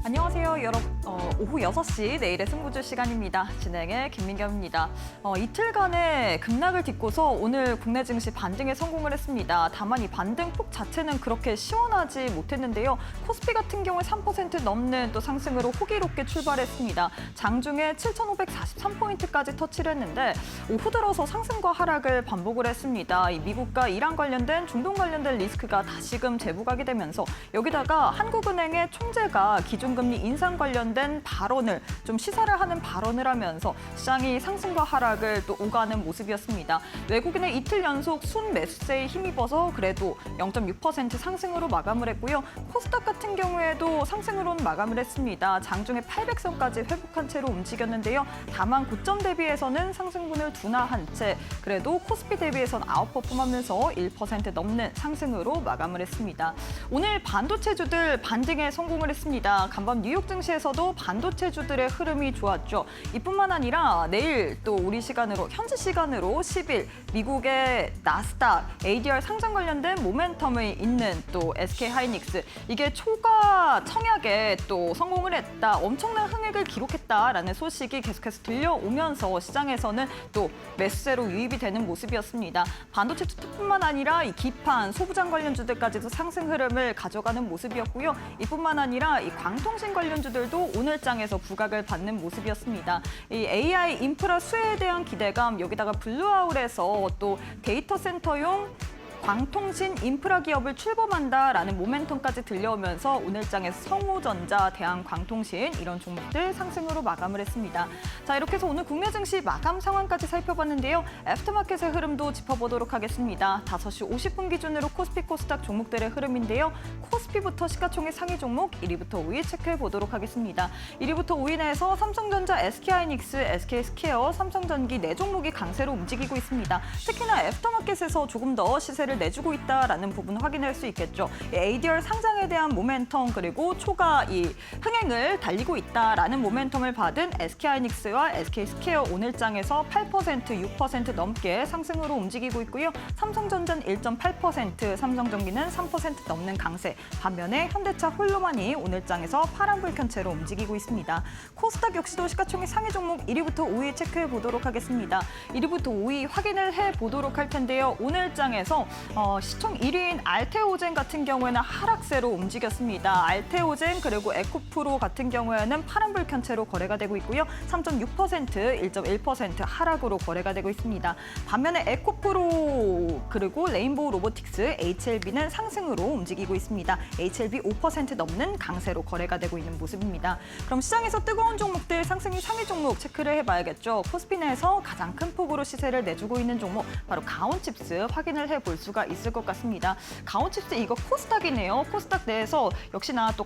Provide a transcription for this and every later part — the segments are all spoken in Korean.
안녕하세요, 여러분. 오후 6시 내일의 승부주 시간입니다. 진행의 김민경입니다. 이틀간의 급락을 딛고서 오늘 국내 증시 반등에 성공을 했습니다. 다만 이 반등 폭 자체는 그렇게 시원하지 못했는데요. 코스피 같은 경우에 3% 넘는 또 상승으로 호기롭게 출발했습니다. 장중에 7,543포인트까지 터치를 했는데 오후 들어서 상승과 하락을 반복을 했습니다. 이 미국과 이란 관련된 중동 관련된 리스크가 다시금 재부각이 되면서 여기다가 한국은행의 총재가 기준금리 인상 관련된 발언을 좀 시사를 하는 발언을 하면서 시장이 상승과 하락을 또 오가는 모습이었습니다. 외국인의 이틀 연속 순매수세에 힘입어서 그래도 0.6% 상승으로 마감을 했고요. 코스닥 같은 경우에도 상승으로 마감을 했습니다. 장중에 800선까지 회복한 채로 움직였는데요. 다만 고점 대비해서는 상승분을 둔화한 채 그래도 코스피 대비해서는 아웃퍼폼하면서 1% 넘는 상승으로 마감을 했습니다. 오늘 반도체주들 반등에 성공을 했습니다. 간밤 뉴욕 증시에서도 반도체주들의 흐름이 좋았죠. 이뿐만 아니라 내일 또 우리 시간으로 현지 시간으로 10일 미국의 나스닥, ADR 상장 관련된 모멘텀이 있는 또 SK하이닉스 이게 초과 청약에 또 성공을 했다. 엄청난 흥액을 기록했다라는 소식이 계속해서 들려오면서 시장에서는 또 매수세로 유입이 되는 모습이었습니다. 반도체주뿐만 아니라 이 기판, 소부장 관련주들까지도 상승 흐름을 가져가는 모습이었고요. 이뿐만 아니라 이 광통신 관련주들도 오늘 장에서 부각을 받는 모습이었습니다. 이 AI 인프라 수혜에 대한 기대감, 여기다가 블루아울에서 또 데이터 센터용 광통신 인프라 기업을 출범한다라는 모멘텀까지 들려오면서 오늘 장에서 성우전자, 대한광통신 이런 종목들 상승으로 마감을 했습니다. 자, 이렇게 해서 오늘 국내 증시 마감 상황까지 살펴봤는데요. 애프터마켓의 흐름도 짚어보도록 하겠습니다. 5시 50분 기준으로 코스피, 코스닥 종목들의 흐름인데요. 코스피부터 시가총액 상위 종목 1위부터 5위 체크해보도록 하겠습니다. 1위부터 5위 내에서 삼성전자, SK하이닉스, SK스퀘어, 삼성전기 4종목이 강세로 움직이고 있습니다. 특히나 애프터마켓에서 조금 더 시세를 내주고 있다라는 부분 확인할 수 있겠죠. ADR 상장에 대한 모멘텀 그리고 초과 이 흥행을 달리고 있다라는 모멘텀을 받은 SK하이닉스와 SK스퀘어 오늘 장에서 8%, 6% 넘게 상승으로 움직이고 있고요. 삼성전자는 1.8%, 삼성전기는 3% 넘는 강세. 반면에 현대차 홀로만이 오늘 장에서 파란불 켠 채로 움직이고 있습니다. 코스닥 역시도 시가총액 상위 종목 1위부터 5위 체크해 보도록 하겠습니다. 1위부터 5위 확인을 해 보도록 할 텐데요. 오늘 장에서 시총 1위인 알테오젠 같은 경우에는 하락세로 움직였습니다. 알테오젠 그리고 에코프로 같은 경우에는 파란불 켠 채로 거래가 되고 있고요. 3.6%, 1.1% 하락으로 거래가 되고 있습니다. 반면에 에코프로 그리고 레인보우 로보틱스, HLB는 상승으로 움직이고 있습니다. HLB 5% 넘는 강세로 거래가 되고 있는 모습입니다. 그럼 시장에서 뜨거운 종목들 상승이 상위 종목 체크를 해봐야겠죠. 코스피 내에서 가장 큰 폭으로 시세를 내주고 있는 종목 바로 가온칩스 확인을 해볼 수가 있을 것 같습니다. 가온칩스 이거 코스닥이네요. 코스닥 내에서 역시나 또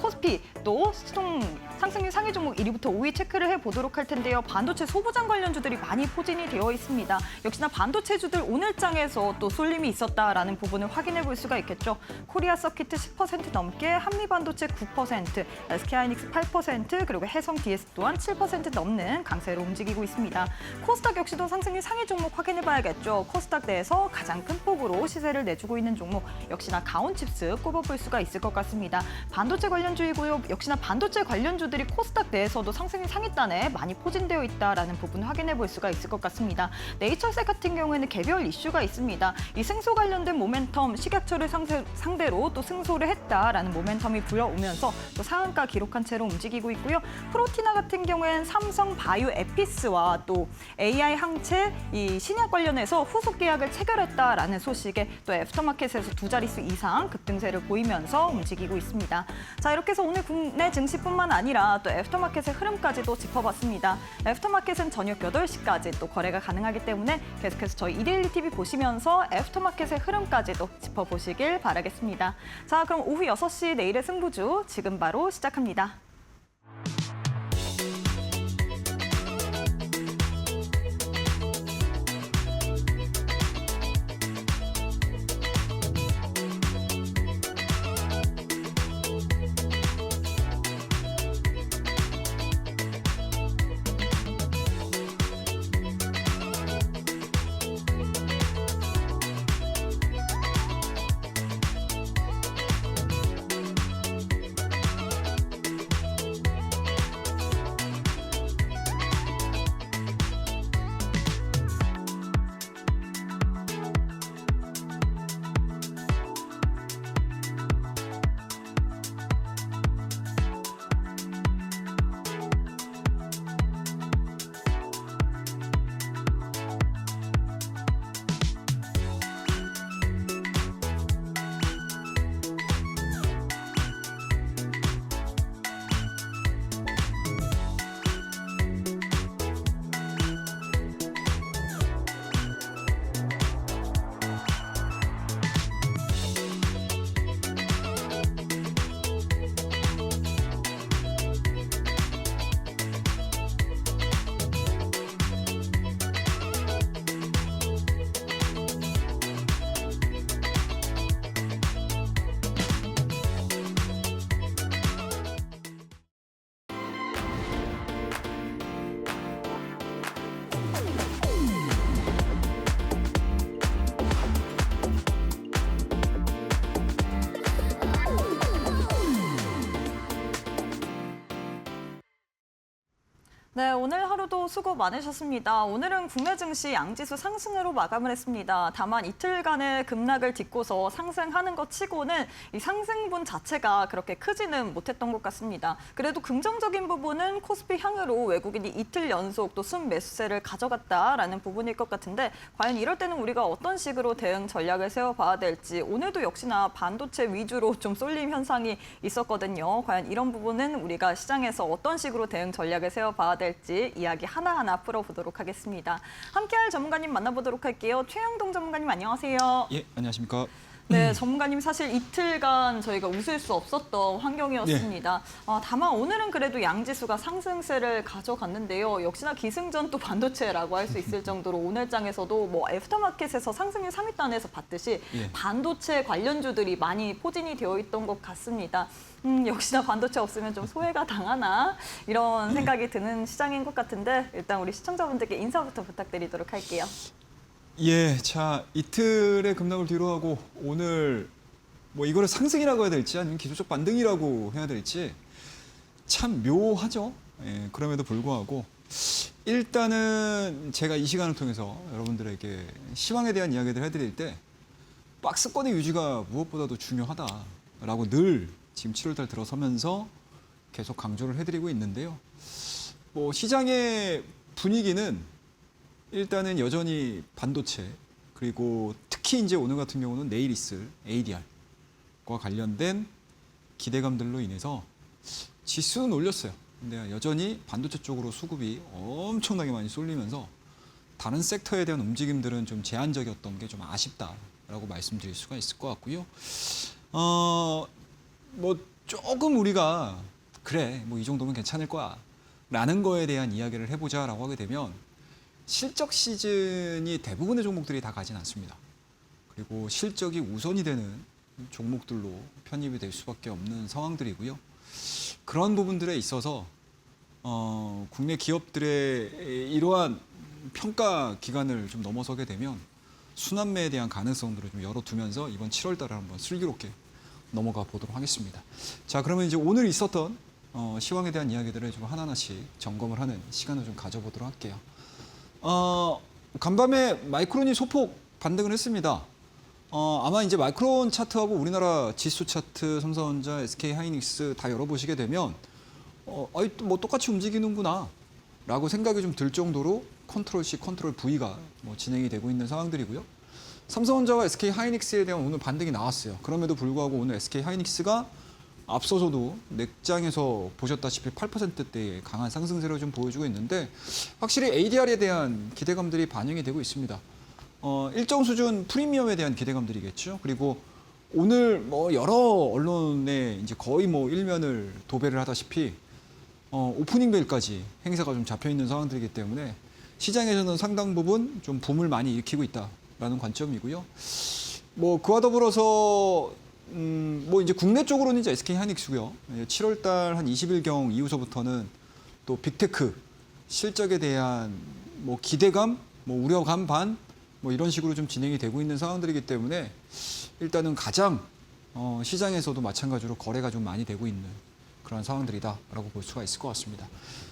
코스피 또 시총 상승률 상위 종목 1위부터 5위 체크를 해보도록 할 텐데요. 반도체 소부장 관련주들이 많이 포진이 되어 있습니다. 역시나 반도체주들 오늘 장에서 또 쏠림이 있었다라는 부분을 확인해 볼 수가 있겠죠. 코리아 서키트 10% 넘게, 한미반도체 9%, SK하이닉스 8%, 그리고 해성 DS 또한 7% 넘는 강세로 움직이고 있습니다. 코스닥 역시도 상승률 상위 종목 확인해 봐야겠죠. 코스닥 내에서 가장 큰 폭으로 시세를 내주고 있는 종목 역시나 가온칩스 꼽아볼 수가 있을 것 같습니다. 반도체 관련주이고요. 역시나 반도체 관련주들이 코스닥 내에서도 상승이 상위단에 많이 포진되어 있다라는 부분을 확인해 볼 수가 있을 것 같습니다. 네이처셀 같은 경우에는 개별 이슈가 있습니다. 이 승소 관련된 모멘텀, 식약처를 상대로 또 승소를 했다라는 모멘텀이 불어오면서 또 상한가 기록한 채로 움직이고 있고요. 프로티나 같은 경우에는 삼성 바이오 에피스와 또 AI 항체 이 신약 관련해서 후속 계약을 체결했다라는 소식에 또 애프터마켓에서 두 자릿수 이상 급등세를 보이면서 움직이고 있습니다. 자, 이렇게 해서 오늘 국내 증시뿐만 아니라 또 애프터마켓의 흐름까지도 짚어봤습니다. 애프터마켓은 저녁 8시까지 또 거래가 가능하기 때문에 계속해서 저희 이데일리 TV 보시면서 애프터마켓의 흐름까지도 짚어보시길 바라겠습니다. 자, 그럼 오후 6시 내일의 승부주 지금 바로 시작합니다. 네, 오늘 하루도 수고 많으셨습니다. 오늘은 국내 증시 양지수 상승으로 마감을 했습니다. 다만 이틀간의 급락을 딛고서 상승하는 것 치고는 이 상승분 자체가 그렇게 크지는 못했던 것 같습니다. 그래도 긍정적인 부분은 코스피 향으로 외국인이 이틀 연속 또 순매수세를 가져갔다라는 부분일 것 같은데 과연 이럴 때는 우리가 어떤 식으로 대응 전략을 세워봐야 될지 오늘도 역시나 반도체 위주로 좀 쏠림 현상이 있었거든요. 과연 이런 부분은 우리가 시장에서 어떤 식으로 대응 전략을 세워봐야 될지 이야기 하나하나 풀어보도록 하겠습니다. 함께할 전문가님 만나보도록 할게요. 최영동 전문가님 안녕하세요. 예, 안녕하십니까. 네, 전문가님 사실 이틀간 저희가 웃을 수 없었던 환경이었습니다. 다만 오늘은 그래도 양지수가 상승세를 가져갔는데요. 역시나 기승전 또 반도체라고 할 수 있을 정도로 오늘 장에서도 뭐 애프터마켓에서 상승률 3위단에서 봤듯이 예. 반도체 관련주들이 많이 포진이 되어 있던 것 같습니다. 역시나 반도체 없으면 좀 소외가 당하나 이런 생각이 드는 시장인 것 같은데 일단 우리 시청자분들께 인사부터 부탁드리도록 할게요. 예, 자, 이틀의 급락을 뒤로하고 오늘 뭐 이거를 상승이라고 해야 될지 아니면 기술적 반등이라고 해야 될지 참 묘하죠. 예, 그럼에도 불구하고 일단은 제가 이 시간을 통해서 여러분들에게 시황에 대한 이야기를 해드릴 때 박스권의 유지가 무엇보다도 중요하다라고 늘 지금 7월달 들어서면서 계속 강조를 해드리고 있는데요. 뭐 시장의 분위기는 일단은 여전히 반도체 그리고 특히 이제 오늘 같은 경우는 내일 있을 ADR과 관련된 기대감들로 인해서 지수는 올렸어요. 근데 여전히 반도체 쪽으로 수급이 엄청나게 많이 쏠리면서 다른 섹터에 대한 움직임들은 좀 제한적이었던 게 좀 아쉽다라고 말씀드릴 수가 있을 것 같고요. 뭐 조금 우리가 그래 뭐 이 정도면 괜찮을 거야 라는 거에 대한 이야기를 해보자라고 하게 되면 실적 시즌이 대부분의 종목들이 다 가진 않습니다. 그리고 실적이 우선이 되는 종목들로 편입이 될 수밖에 없는 상황들이고요. 그런 부분들에 있어서 국내 기업들의 이러한 평가 기간을 좀 넘어서게 되면 순환매에 대한 가능성들을 좀 열어두면서 이번 7월 달에 한번 슬기롭게 넘어가 보도록 하겠습니다. 자, 그러면 이제 오늘 있었던 시황에 대한 이야기들을 좀 하나하나씩 점검을 하는 시간을 좀 가져보도록 할게요. 간밤에 마이크론이 소폭 반등을 했습니다. 아마 이제 마이크론 차트하고 우리나라 지수 차트, 삼성전자, SK하이닉스 다 열어보시게 되면 뭐 똑같이 움직이는구나 라고 생각이 좀 들 정도로 컨트롤 C, 컨트롤 V가 뭐 진행이 되고 있는 상황들이고요. 삼성전자와 SK하이닉스에 대한 오늘 반등이 나왔어요. 그럼에도 불구하고 오늘 SK하이닉스가 앞서서도 넥장에서 보셨다시피 8%대의 강한 상승세를 좀 보여주고 있는데 확실히 ADR에 대한 기대감들이 반영이 되고 있습니다. 일정 수준 프리미엄에 대한 기대감들이겠죠. 그리고 오늘 뭐 여러 언론에 이제 거의 뭐 일면을 도배를 하다시피 오프닝 벨까지 행사가 좀 잡혀 있는 상황들이기 때문에 시장에서는 상당 부분 좀 붐을 많이 일으키고 있다라는 관점이고요. 뭐 그와 더불어서 뭐 이제 국내 쪽으로는 이제 SK하이닉스고요. 7월달 한 20일경 이후서부터는 또 빅테크 실적에 대한 뭐 기대감, 뭐 우려감 반 뭐 이런 식으로 좀 진행이 되고 있는 상황들이기 때문에 일단은 가장 시장에서도 마찬가지로 거래가 좀 많이 되고 있는 그런 상황들이다라고 볼 수가 있을 것 같습니다.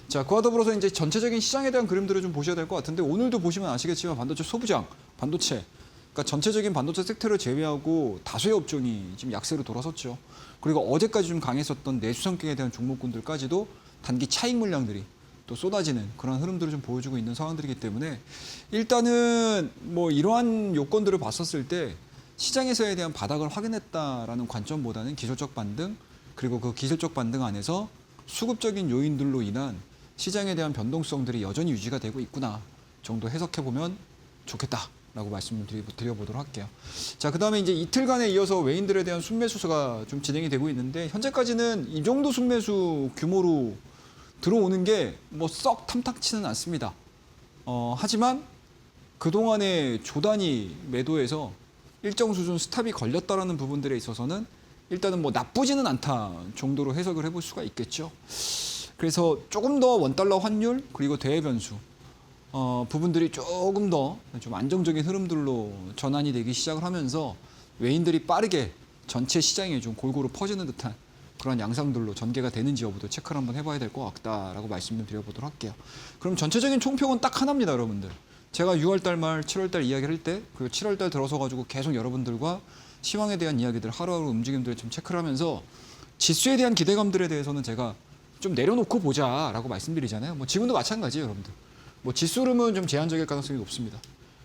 자, 그와 더불어서 이제 전체적인 시장에 대한 그림들을 좀 보셔야 될 것 같은데 오늘도 보시면 아시겠지만 반도체 소부장, 반도체 그러니까 전체적인 반도체 섹터를 제외하고 다수의 업종이 지금 약세로 돌아섰죠. 그리고 어제까지 좀 강했었던 내수 성격에 대한 종목군들까지도 단기 차익 물량들이 또 쏟아지는 그런 흐름들을 좀 보여주고 있는 상황들이기 때문에 일단은 뭐 이러한 요건들을 봤었을 때 시장에서에 대한 바닥을 확인했다라는 관점보다는 기술적 반등 그리고 그 기술적 반등 안에서 수급적인 요인들로 인한 시장에 대한 변동성들이 여전히 유지가 되고 있구나 정도 해석해보면 좋겠다라고 말씀을 드려보도록 할게요. 자, 그다음에 이제 이틀간에 이어서 외인들에 대한 순매수가 좀 진행이 되고 있는데 현재까지는 이 정도 순매수 규모로 들어오는 게 뭐 썩 탐탁치는 않습니다. 하지만 그동안의 조단위 매도에서 일정 수준 스탑이 걸렸다라는 부분들에 있어서는 일단은 뭐 나쁘지는 않다 정도로 해석을 해볼 수가 있겠죠. 그래서 조금 더 원달러 환율 그리고 대외 변수 부분들이 조금 더 좀 안정적인 흐름들로 전환이 되기 시작을 하면서 외인들이 빠르게 전체 시장에 좀 골고루 퍼지는 듯한 그런 양상들로 전개가 되는지 여부도 체크를 한번 해봐야 될 것 같다라고 말씀 좀 드려보도록 할게요. 그럼 전체적인 총평은 딱 하나입니다, 여러분들. 제가 6월달 말 7월달 이야기를 할 때, 그리고 7월달 들어서 가지고 계속 여러분들과 시황에 대한 이야기들, 하루하루 움직임들을 좀 체크를 하면서 지수에 대한 기대감들에 대해서는 제가 좀 내려놓고 보자라고 말씀드리잖아요. 뭐 지금도 마찬가지예요, 여러분들. 뭐 지수 흐름은 좀 제한적일 가능성이 높습니다.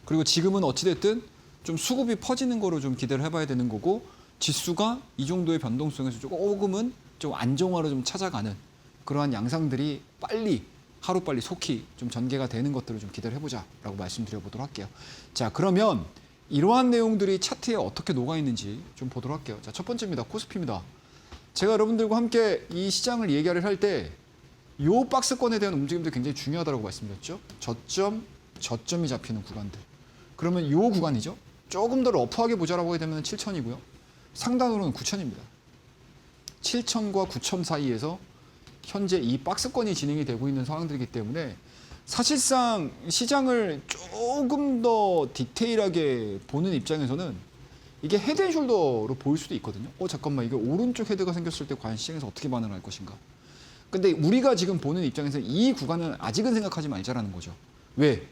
그리고 지금은 어찌됐든 좀 수급이 퍼지는 거로 좀 기대를 해봐야 되는 거고, 지수가 이 정도의 변동성에서 조금은 좀 안정화로 좀 찾아가는 그러한 양상들이 빨리 하루빨리 속히 좀 전개가 되는 것들을 좀 기대를 해보자라고 말씀드려보도록 할게요. 자, 그러면 이러한 내용들이 차트에 어떻게 녹아있는지 좀 보도록 할게요. 자, 첫 번째입니다. 코스피입니다. 제가 여러분들과 함께 이 시장을 얘기를 할 때 이 박스권에 대한 움직임도 굉장히 중요하다고 말씀드렸죠. 저점이 잡히는 구간들. 그러면 이 구간이죠. 조금 더 러프하게 보자라고 하게 되면 7천이고요. 상단으로는 9천입니다. 7천과 9천 사이에서 현재 이 박스권이 진행이 되고 있는 상황들이기 때문에 사실상 시장을 조금 더 디테일하게 보는 입장에서는 이게 헤드앤숄더로 보일 수도 있거든요. 잠깐만, 이게 오른쪽 헤드가 생겼을 때 과연 시장에서 어떻게 반응할 것인가. 근데 우리가 지금 보는 입장에서 이 구간은 아직은 생각하지 말자라는 거죠. 왜?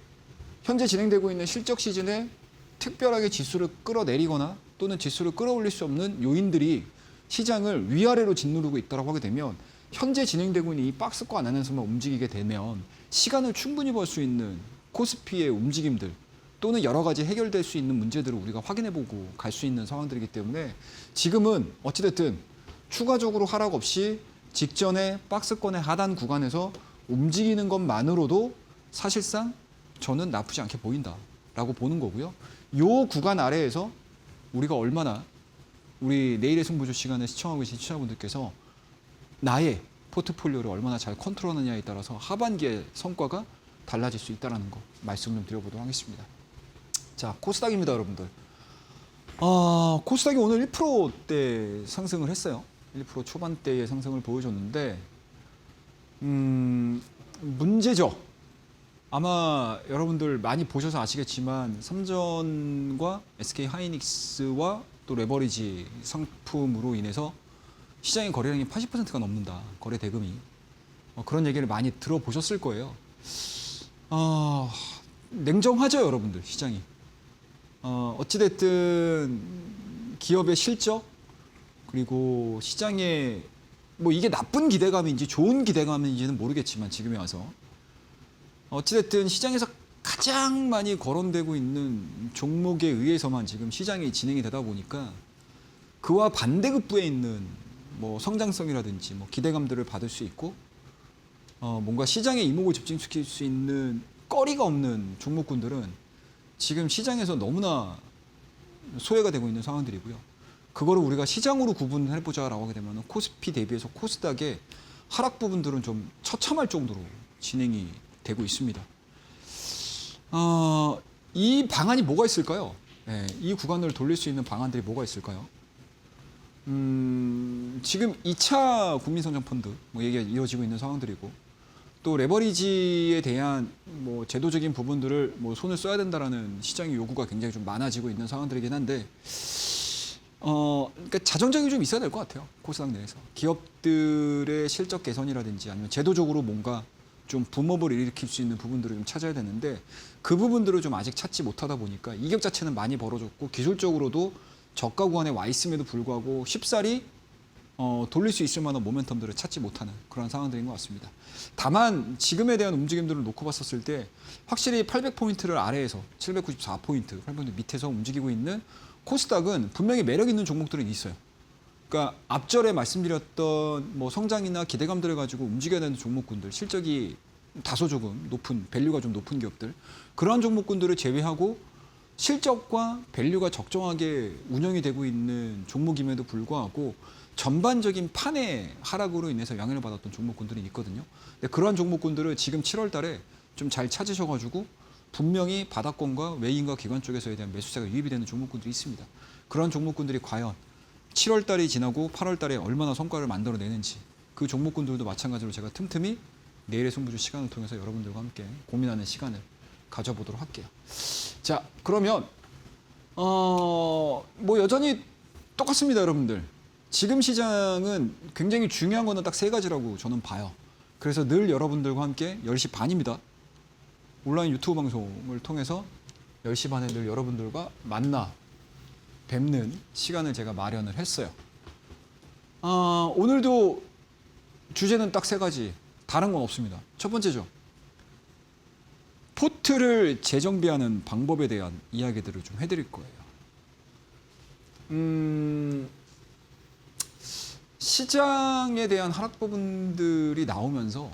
현재 진행되고 있는 실적 시즌에 특별하게 지수를 끌어내리거나 또는 지수를 끌어올릴 수 없는 요인들이 시장을 위아래로 짓누르고 있다고 하게 되면 현재 진행되고 있는 이 박스권 안에서만 움직이게 되면 시간을 충분히 벌 수 있는 코스피의 움직임들 또는 여러 가지 해결될 수 있는 문제들을 우리가 확인해보고 갈 수 있는 상황들이기 때문에 지금은 어찌됐든 추가적으로 하락 없이 직전에 박스권의 하단 구간에서 움직이는 것만으로도 사실상 저는 나쁘지 않게 보인다라고 보는 거고요. 이 구간 아래에서 우리가 얼마나 우리 내일의 승부조 시간을 시청하고 계신 시청자분들께서 나의 포트폴리오를 얼마나 잘 컨트롤하느냐에 따라서 하반기의 성과가 달라질 수 있다는 거 말씀 좀 드려보도록 하겠습니다. 자, 코스닥입니다, 여러분들. 코스닥이 오늘 1%대 상승을 했어요. 1% 초반대의 상승을 보여줬는데 문제죠. 아마 여러분들 많이 보셔서 아시겠지만 삼전과 SK 하이닉스와 또 레버리지 상품으로 인해서 시장의 거래량이 80%가 넘는다. 거래 대금이. 그런 얘기를 많이 들어보셨을 거예요. 냉정하죠, 여러분들, 시장이. 어찌됐든 기업의 실적 그리고 시장의 뭐 이게 나쁜 기대감인지 좋은 기대감인지는 모르겠지만 지금에 와서 어찌됐든 시장에서 가장 많이 거론되고 있는 종목에 의해서만 지금 시장이 진행이 되다 보니까 그와 반대급부에 있는 뭐 성장성이라든지 뭐 기대감들을 받을 수 있고 뭔가 시장에 이목을 집중시킬 수 있는 거리가 없는 종목군들은 지금 시장에서 너무나 소외가 되고 있는 상황들이고요. 그거를 우리가 시장으로 구분해보자라고 하게 되면 코스피 대비해서 코스닥의 하락 부분들은 좀 처참할 정도로 진행이 되고 있습니다. 이 방안이 뭐가 있을까요? 네, 이 구간을 돌릴 수 있는 방안들이 뭐가 있을까요? 지금 2차 국민성장펀드 뭐 얘기가 이루어지고 있는 상황들이고 또 레버리지에 대한 뭐 제도적인 부분들을 뭐 손을 써야 된다라는 시장의 요구가 굉장히 좀 많아지고 있는 상황들이긴 한데 그러니까 자정적이 좀 있어야 될 것 같아요. 코스닥 내에서 기업들의 실적 개선이라든지 아니면 제도적으로 뭔가 좀 붐업을 일으킬 수 있는 부분들을 좀 찾아야 되는데 그 부분들을 좀 아직 찾지 못하다 보니까 이격 자체는 많이 벌어졌고 기술적으로도 저가 구간에 와 있음에도 불구하고 쉽사리 돌릴 수 있을 만한 모멘텀들을 찾지 못하는 그런 상황들인 것 같습니다. 다만 지금에 대한 움직임들을 놓고 봤었을 때 확실히 800포인트를 아래에서 794포인트, 800포인트 밑에서 움직이고 있는 코스닥은 분명히 매력 있는 종목들은 있어요. 그러니까 앞절에 말씀드렸던 뭐 성장이나 기대감들을 가지고 움직여야 되는 종목군들, 실적이 다소 조금 높은, 밸류가 좀 높은 기업들, 그러한 종목군들을 제외하고 실적과 밸류가 적정하게 운영이 되고 있는 종목임에도 불구하고 전반적인 판의 하락으로 인해서 영향을 받았던 종목군들이 있거든요. 근데 그러한 종목군들을 지금 7월 달에 좀 잘 찾으셔가지고 분명히 바닥권과 외인과 기관 쪽에서에 대한 매수세가 유입이 되는 종목군들이 있습니다. 그런 종목군들이 과연 7월 달이 지나고 8월 달에 얼마나 성과를 만들어내는지 그 종목군들도 마찬가지로 제가 틈틈이 내일의 승부주 시간을 통해서 여러분들과 함께 고민하는 시간을 가져보도록 할게요. 자, 그러면 뭐 여전히 똑같습니다, 여러분들. 지금 시장은 굉장히 중요한 거는 딱 세 가지라고 저는 봐요. 그래서 늘 여러분들과 함께 10시 반입니다. 온라인 유튜브 방송을 통해서 10시 반에 늘 여러분들과 만나 뵙는 시간을 제가 마련을 했어요. 오늘도 주제는 딱 세 가지. 다른 건 없습니다. 첫 번째죠. 포트를 재정비하는 방법에 대한 이야기들을 좀 해드릴 거예요. 시장에 대한 하락 부분들이 나오면서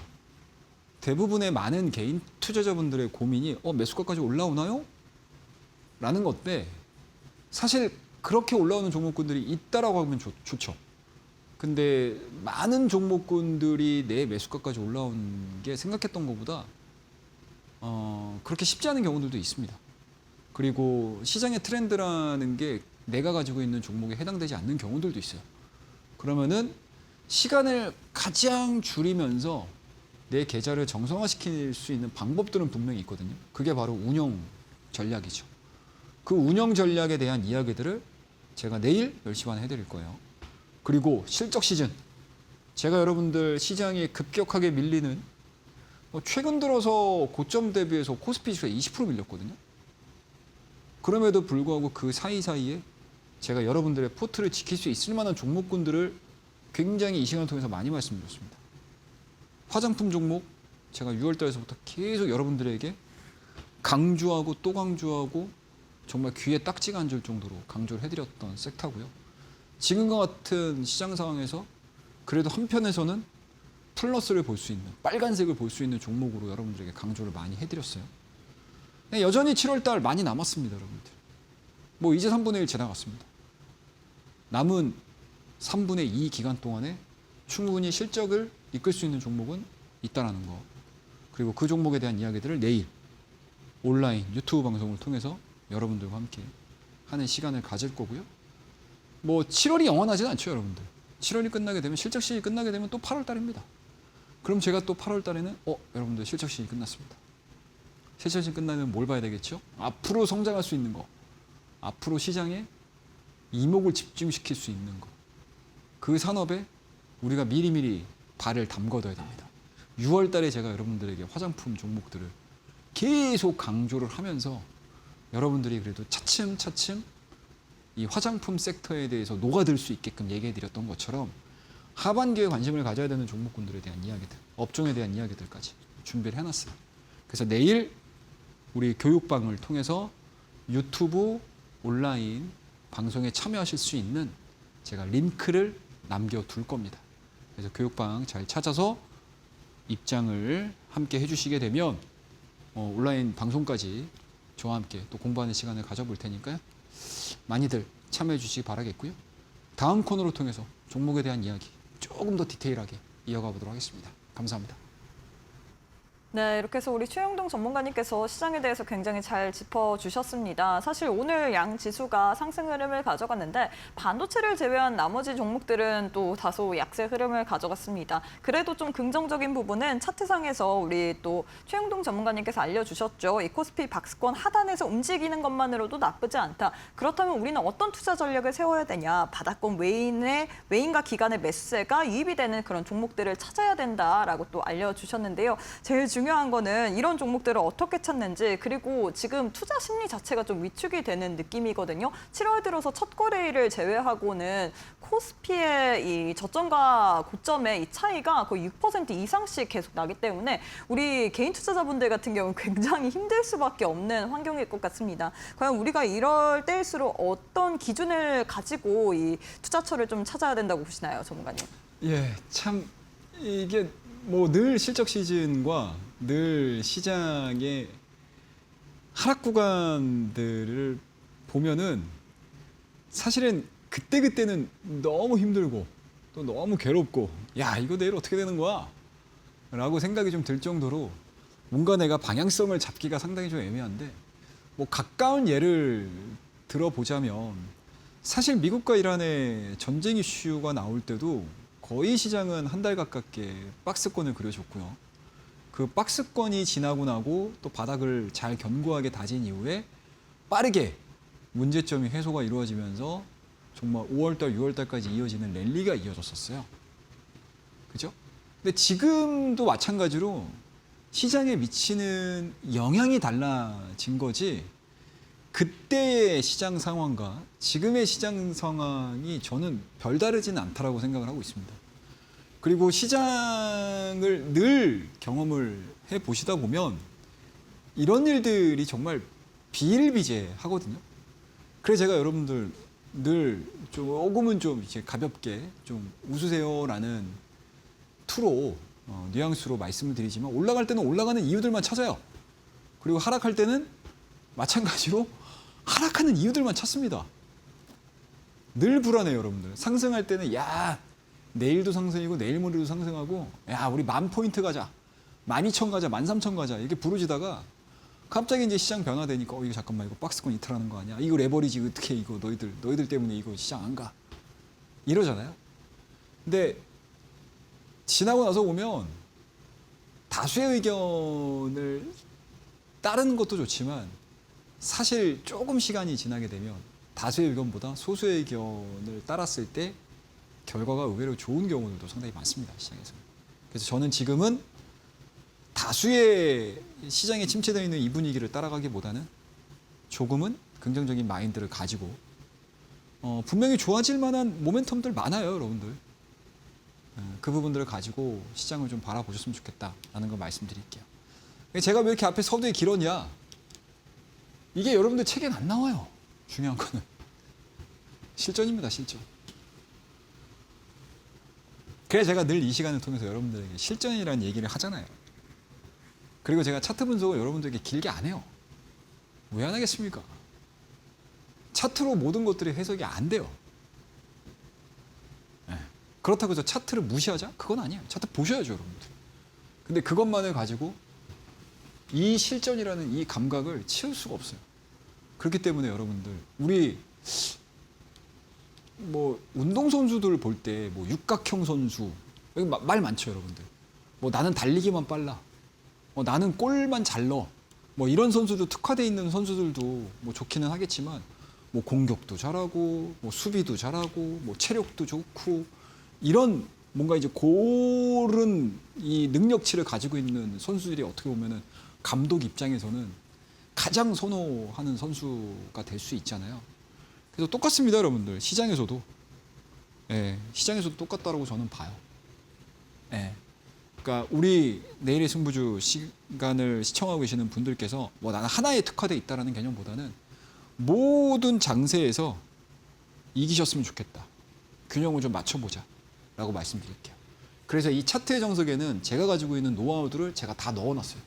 대부분의 많은 개인 투자자분들의 고민이 매수가까지 올라오나요? 라는 건데 사실 그렇게 올라오는 종목군들이 있다라고 하면 좋죠. 근데 많은 종목군들이 내 매수가까지 올라온 게 생각했던 것보다 그렇게 쉽지 않은 경우들도 있습니다. 그리고 시장의 트렌드라는 게 내가 가지고 있는 종목에 해당되지 않는 경우들도 있어요. 그러면은 시간을 가장 줄이면서 내 계좌를 정상화시킬 수 있는 방법들은 분명히 있거든요. 그게 바로 운영 전략이죠. 그 운영 전략에 대한 이야기들을 제가 내일 10시 반에 해드릴 거예요. 그리고 실적 시즌. 제가 여러분들 시장이 급격하게 밀리는 최근 들어서 고점 대비해서 코스피 지수가 20% 밀렸거든요. 그럼에도 불구하고 그 사이사이에 제가 여러분들의 포트를 지킬 수 있을 만한 종목군들을 굉장히 이 시간을 통해서 많이 말씀드렸습니다. 화장품 종목 제가 6월 달에서부터 계속 여러분들에게 강조하고 또 강조하고 정말 귀에 딱지가 앉을 정도로 강조를 해드렸던 섹터고요. 지금과 같은 시장 상황에서 그래도 한편에서는 플러스를 볼 수 있는 빨간색을 볼 수 있는 종목으로 여러분들에게 강조를 많이 해드렸어요. 여전히 7월 달 많이 남았습니다, 여러분들. 이제 3분의 1 지나갔습니다. 남은 3분의 2 기간 동안에 충분히 실적을 이끌 수 있는 종목은 있다라는 거. 그리고 그 종목에 대한 이야기들을 내일 온라인 유튜브 방송을 통해서 여러분들과 함께 하는 시간을 가질 거고요. 7월이 영원하진 않죠, 여러분들. 7월이 끝나게 되면 실적 시즌이 끝나게 되면 또 8월 달입니다. 그럼 제가 또 8월 달에는 여러분들 실적 시즌이 끝났습니다. 실적 시즌 끝나면 뭘 봐야 되겠죠? 앞으로 성장할 수 있는 거. 앞으로 시장에 이목을 집중시킬 수 있는 거. 그 산업에 우리가 미리미리 발을 담궈둬야 됩니다. 6월 달에 제가 여러분들에게 화장품 종목들을 계속 강조를 하면서 여러분들이 그래도 차츰차츰 이 화장품 섹터에 대해서 녹아들 수 있게끔 얘기해드렸던 것처럼 하반기에 관심을 가져야 되는 종목군들에 대한 이야기들, 업종에 대한 이야기들까지 준비를 해놨어요. 그래서 내일 우리 교육방을 통해서 유튜브 온라인 방송에 참여하실 수 있는 제가 링크를 남겨둘 겁니다. 그래서 교육방 잘 찾아서 입장을 함께 해주시게 되면 온라인 방송까지 저와 함께 또 공부하는 시간을 가져볼 테니까요. 많이들 참여해 주시기 바라겠고요. 다음 코너를 통해서 종목에 대한 이야기 조금 더 디테일하게 이어가 보도록 하겠습니다. 감사합니다. 네, 이렇게 해서 우리 최영동 전문가님께서 시장에 대해서 굉장히 잘 짚어주셨습니다. 사실 오늘 양 지수가 상승 흐름을 가져갔는데 반도체를 제외한 나머지 종목들은 또 다소 약세 흐름을 가져갔습니다. 그래도 좀 긍정적인 부분은 차트상에서 우리 또 최영동 전문가님께서 알려주셨죠. 이 코스피 박스권 하단에서 움직이는 것만으로도 나쁘지 않다. 그렇다면 우리는 어떤 투자 전략을 세워야 되냐. 바닥권 외인과 기관의 매수세가 유입이 되는 그런 종목들을 찾아야 된다라고 또 알려주셨는데요. 제일 중요한 거는 이런 종목들을 어떻게 찾는지 그리고 지금 투자 심리 자체가 좀 위축이 되는 느낌이거든요. 7월 들어서 첫 거래일을 제외하고는 코스피의 이 저점과 고점의 이 차이가 거의 6% 이상씩 계속 나기 때문에 우리 개인 투자자분들 같은 경우는 굉장히 힘들 수밖에 없는 환경일 것 같습니다. 과연 우리가 이럴 때일수록 어떤 기준을 가지고 이 투자처를 좀 찾아야 된다고 보시나요, 전문가님? 예, 참 이게 늘 실적 시즌과 늘 시장의 하락 구간들을 보면은 사실은 그때는 너무 힘들고 또 너무 괴롭고 이거 내일 어떻게 되는 거야? 라고 생각이 좀 들 정도로 뭔가 내가 방향성을 잡기가 상당히 좀 애매한데 가까운 예를 들어보자면 사실 미국과 이란의 전쟁 이슈가 나올 때도 거의 시장은 한 달 가깝게 박스권을 그려줬고요. 그 박스권이 지나고 나고 또 바닥을 잘 견고하게 다진 이후에 빠르게 문제점이 해소가 이루어지면서 정말 5월달, 6월달까지 이어지는 랠리가 이어졌었어요. 그죠? 근데 지금도 마찬가지로 시장에 미치는 영향이 달라진 거지, 그때의 시장 상황과 지금의 시장 상황이 저는 별다르지는 않다라고 생각을 하고 있습니다. 그리고 시장을 늘 경험을 해 보시다 보면 이런 일들이 정말 비일비재하거든요. 그래서 제가 여러분들 늘 조금은 좀 이제 가볍게 좀 웃으세요라는 투로 뉘앙스로 말씀을 드리지만, 올라갈 때는 올라가는 이유들만 찾아요. 그리고 하락할 때는 마찬가지로 하락하는 이유들만 찾습니다. 늘 불안해요, 여러분들. 상승할 때는 야, 내일도 상승이고 내일 모레도 상승하고, 야, 우리 10,000포인트 가자, 12,000 가자, 13,000 가자, 이렇게 부르짖다가 갑자기 이제 시장 변화되니까 이거 잠깐만, 이거 박스권 이탈하는 거 아니야? 이거 레버리지 어떻게, 이거 너희들 때문에 이거 시장 안 가, 이러잖아요. 근데 지나고 나서 보면 다수의 의견을 따르는 것도 좋지만, 사실 조금 시간이 지나게 되면 다수의 의견보다 소수의 의견을 따랐을 때 결과가 의외로 좋은 경우들도 상당히 많습니다, 시장에서. 그래서 저는 지금은 다수의 시장에 침체되어 있는 이 분위기를 따라가기보다는 조금은 긍정적인 마인드를 가지고, 분명히 좋아질 만한 모멘텀들 많아요, 여러분들. 그 부분들을 가지고 시장을 좀 바라보셨으면 좋겠다라는 걸 말씀드릴게요. 제가 왜 이렇게 앞에 서두에 길었냐? 이게 여러분들 책엔 안 나와요. 중요한 거는 실전입니다, 실전. 그래서 제가 늘 이 시간을 통해서 여러분들에게 실전이라는 얘기를 하잖아요. 그리고 제가 차트 분석을 여러분들에게 길게 안 해요. 왜 안 하겠습니까? 차트로 모든 것들이 해석이 안 돼요. 네. 그렇다고 해서 차트를 무시하자? 그건 아니에요. 차트 보셔야죠, 여러분들. 근데 그것만을 가지고 이 실전이라는 이 감각을 치울 수가 없어요. 그렇기 때문에 여러분들, 우리 뭐 운동선수들 볼 때 뭐 육각형 선수, 여기 말 많죠, 여러분들. 뭐 나는 달리기만 빨라, 나는 골만 잘 넣어, 뭐 이런 선수도, 특화되어 있는 선수들도 뭐 좋기는 하겠지만, 뭐 공격도 잘하고 뭐 수비도 잘하고 뭐 체력도 좋고, 이런 뭔가 이제 고른 이 능력치를 가지고 있는 선수들이 어떻게 보면은 감독 입장에서는 가장 선호하는 선수가 될 수 있잖아요. 그래서 똑같습니다, 여러분들. 시장에서도, 시장에서도 똑같다라고 저는 봐요. 그러니까 우리 내일의 승부주 시간을 시청하고 계시는 분들께서 뭐 나는 하나에 특화되어 있다라는 개념보다는 모든 장세에서 이기셨으면 좋겠다, 균형을 좀 맞춰보자라고 말씀드릴게요. 그래서 이 차트의 정석에는 제가 가지고 있는 노하우들을 제가 다 넣어놨어요.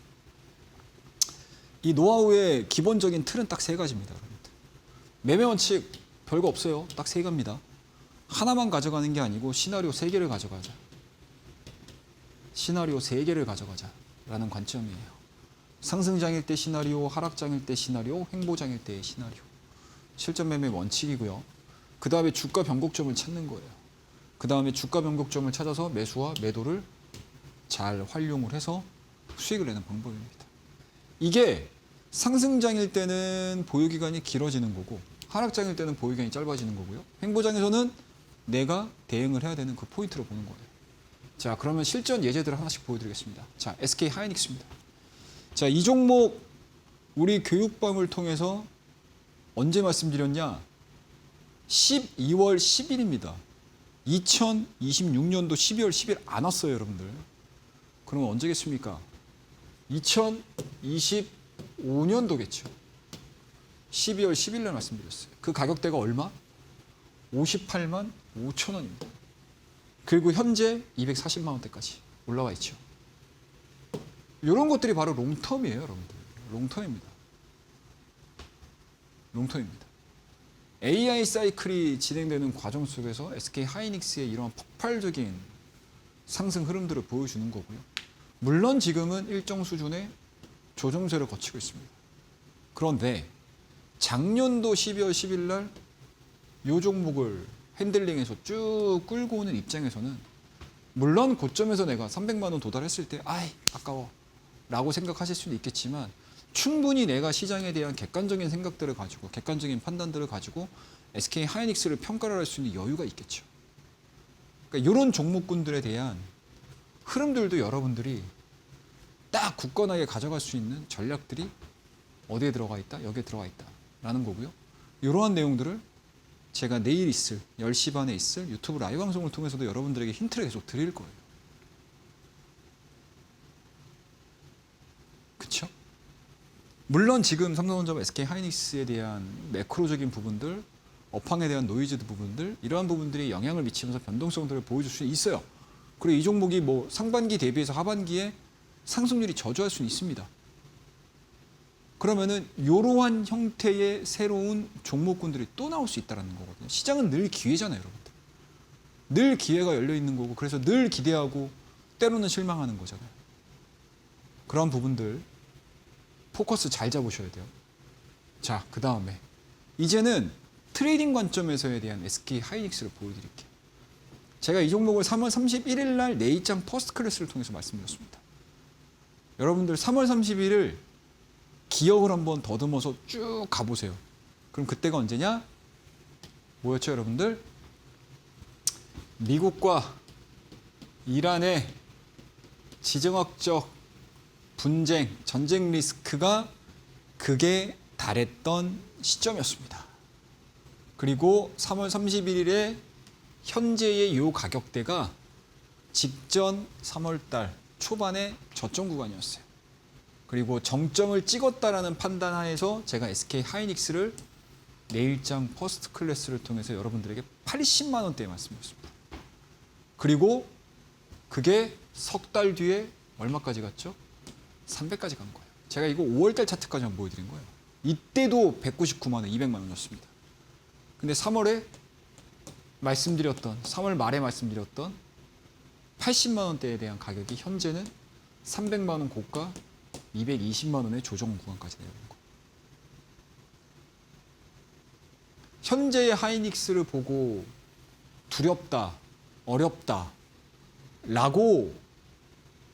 이 노하우의 기본적인 틀은 딱 3가지입니다, 여러분들. 매매 원칙 별거 없어요. 딱 3가지입니다. 하나만 가져가는 게 아니고 시나리오 3개를 가져가자. 시나리오 3개를 가져가자라는 관점이에요. 상승장일 때 시나리오, 하락장일 때 시나리오, 횡보장일 때의 시나리오. 실전 매매 원칙이고요. 그 다음에 주가 변곡점을 찾는 거예요. 그 다음에 주가 변곡점을 찾아서 매수와 매도를 잘 활용을 해서 수익을 내는 방법입니다. 이게 상승장일 때는 보유기간이 길어지는 거고, 하락장일 때는 보유기간이 짧아지는 거고요. 횡보장에서는 내가 대응을 해야 되는 그 포인트로 보는 거예요. 자, 그러면 실전 예제들을 하나씩 보여드리겠습니다. 자, SK 하이닉스입니다. 자, 이 종목 우리 교육방을 통해서 언제 말씀드렸냐? 12월 10일입니다. 2026년도 12월 10일 안 왔어요, 여러분들. 그러면 언제겠습니까? 2025년도겠죠. 12월 10일 날 말씀드렸어요. 그 가격대가 얼마? 58만 5천 원입니다. 그리고 현재 240만 원대까지 올라와 있죠. 이런 것들이 바로 롱텀이에요, 여러분들. 롱텀입니다. 롱텀입니다. AI 사이클이 진행되는 과정 속에서 SK 하이닉스의 이런 폭발적인 상승 흐름들을 보여주는 거고요. 물론 지금은 일정 수준의 조정세를 거치고 있습니다. 그런데 작년도 12월 10일 날 이 종목을 핸들링해서 쭉 끌고 오는 입장에서는 물론 고점에서 내가 300만 원 도달했을 때 아이 아까워 라고 생각하실 수는 있겠지만, 충분히 내가 시장에 대한 객관적인 생각들을 가지고 객관적인 판단들을 가지고 SK 하이닉스를 평가를 할 수 있는 여유가 있겠죠. 그러니까 이런 종목군들에 대한 흐름들도 여러분들이 딱 굳건하게 가져갈 수 있는 전략들이 어디에 들어가 있다? 여기에 들어가 있다라는 거고요. 이러한 내용들을 제가 내일 있을 10시 반에 있을 유튜브 라이브 방송을 통해서도 여러분들에게 힌트를 계속 드릴 거예요. 그렇죠? 물론 지금 삼성전자와 SK 하이닉스에 대한 매크로적인 부분들, 업황에 대한 노이즈 부분들, 이러한 부분들이 영향을 미치면서 변동성들을 보여줄 수 있어요. 그리고 이 종목이 뭐 상반기 대비해서 하반기에 상승률이 저조할 수는 있습니다. 그러면은 이러한 형태의 새로운 종목군들이 또 나올 수 있다는 거거든요. 시장은 늘 기회잖아요, 여러분들. 늘 기회가 열려 있는 거고, 그래서 늘 기대하고 때로는 실망하는 거잖아요. 그런 부분들 포커스 잘 잡으셔야 돼요. 자, 그 다음에 이제는 트레이딩 관점에서에 대한 SK 하이닉스를 보여드릴게요. 제가 이 종목을 3월 31일 날 내일장 퍼스트 클래스를 통해서 말씀드렸습니다. 여러분들 3월 31일 기억을 한번 더듬어서 쭉 가보세요. 그럼 그때가 언제냐? 뭐였죠, 여러분들? 미국과 이란의 지정학적 분쟁, 전쟁 리스크가 극에 달했던 시점이었습니다. 그리고 3월 31일에 현재의 이 가격대가 직전 3월달 초반의 저점 구간이었어요. 그리고 정점을 찍었다라는 판단 하에서 제가 SK 하이닉스를 내일장 퍼스트 클래스를 통해서 여러분들에게 80만 원대에 말씀드렸습니다. 그리고 그게 석 달 뒤에 얼마까지 갔죠? 300까지 간 거예요. 제가 이거 5월달 차트까지 한번 보여드린 거예요. 이때도 199만 원, 200만 원이었습니다. 근데 3월 말에 말씀드렸던 80만 원대에 대한 가격이 현재는 300만 원 고가 220만 원의 조정 구간까지 내려온 거예요. 현재의 하이닉스를 보고 두렵다, 어렵다 라고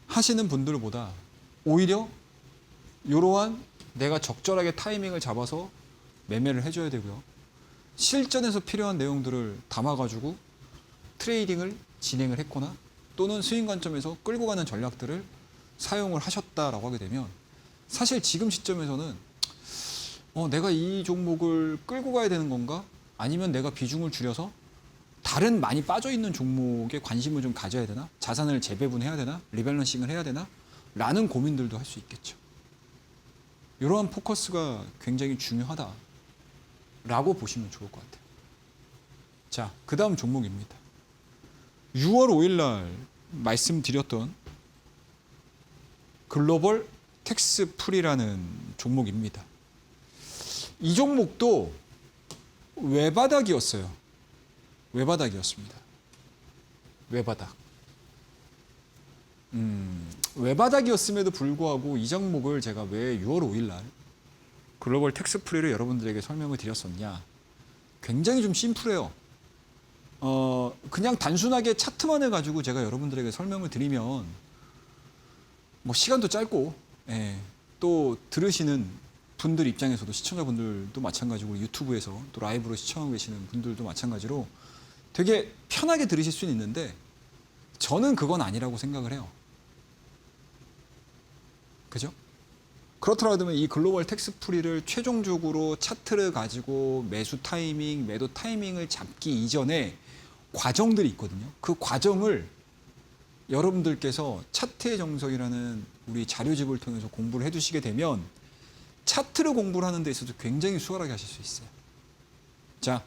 하시는 분들보다 오히려 이러한 내가 적절하게 타이밍을 잡아서 매매를 해줘야 되고요. 실전에서 필요한 내용들을 담아가지고 트레이딩을 진행을 했거나 또는 스윙 관점에서 끌고 가는 전략들을 사용을 하셨다라고 하게 되면 사실 지금 시점에서는 내가 이 종목을 끌고 가야 되는 건가? 아니면 내가 비중을 줄여서 다른 많이 빠져있는 종목에 관심을 좀 가져야 되나? 자산을 재배분해야 되나? 리밸런싱을 해야 되나? 라는 고민들도 할 수 있겠죠. 이러한 포커스가 굉장히 중요하다라고 보시면 좋을 것 같아요. 자, 그 다음 종목입니다. 6월 5일 날 말씀드렸던 글로벌 텍스 프리라는 종목입니다. 이 종목도 외바닥이었어요. 외바닥이었습니다. 외바닥. 외바닥이었음에도 불구하고 이 종목을 제가 왜 6월 5일 날 글로벌 텍스 프리를 여러분들에게 설명을 드렸었냐. 굉장히 좀 심플해요. 그냥 단순하게 차트만을 가지고 제가 여러분들에게 설명을 드리면 뭐 시간도 짧고 또 들으시는 분들 입장에서도 시청자분들도 마찬가지고 유튜브에서 또 라이브로 시청하고 계시는 분들도 마찬가지로 되게 편하게 들으실 수는 있는데 저는 그건 아니라고 생각을 해요. 그죠? 그렇더라도 이 글로벌 텍스 프리를 최종적으로 차트를 가지고 매수 타이밍, 매도 타이밍을 잡기 이전에 과정들이 있거든요. 그 과정을 여러분들께서 차트의 정석이라는 우리 자료집을 통해서 공부를 해두시게 되면 차트를 공부를 하는 데 있어서 굉장히 수월하게 하실 수 있어요. 자,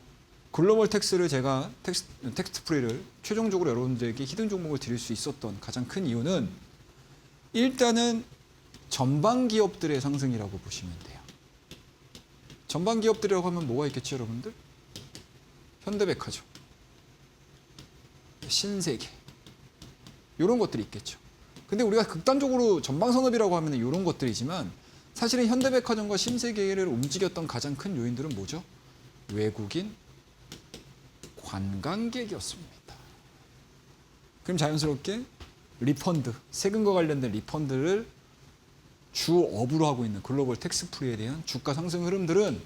글로벌 텍스를 제가 텍스트 프리를 최종적으로 여러분들에게 히든 종목을 드릴 수 있었던 가장 큰 이유는 일단은 전방 기업들의 상승이라고 보시면 돼요. 전방 기업들이라고 하면 뭐가 있겠죠, 여러분들? 현대백화점, 신세계 이런 것들이 있겠죠. 근데 우리가 극단적으로 전방 산업이라고 하면 이런 것들이지만 사실은 현대백화점과 신세계를 움직였던 가장 큰 요인들은 뭐죠? 외국인 관광객이었습니다. 그럼 자연스럽게 리펀드, 세금과 관련된 리펀드를 주 업으로 하고 있는 글로벌 텍스 프리에 대한 주가 상승 흐름들은